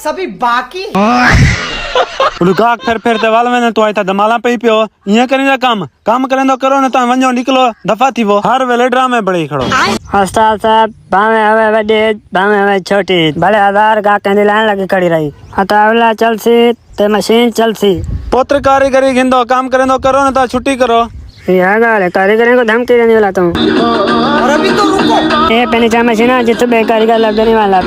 सभी बाकी लुकाक फिर ते वाल में तो आई था दमाला पे ही पियो ये करेंदा काम करेंदो करो न तो वंजो निकलो दफा थी वो हर वेले ड्रामे बड़ी खड़ो उस्ताद साहब भावे हवे वडी भावे हवे छोटी भले हजार गा कंदी लाइन लगी खड़ी रही हतावला चलसी ते मशीन चलसी पुत्र कारीगरी गिंदो काम करेंदो करो न तो छुट्टी करो यह गाल है कारीगरी को धमकी देने वाला तुम और अभी तो रुको ये पेनी चा मशीन है जित बे कारीगर लगने वाला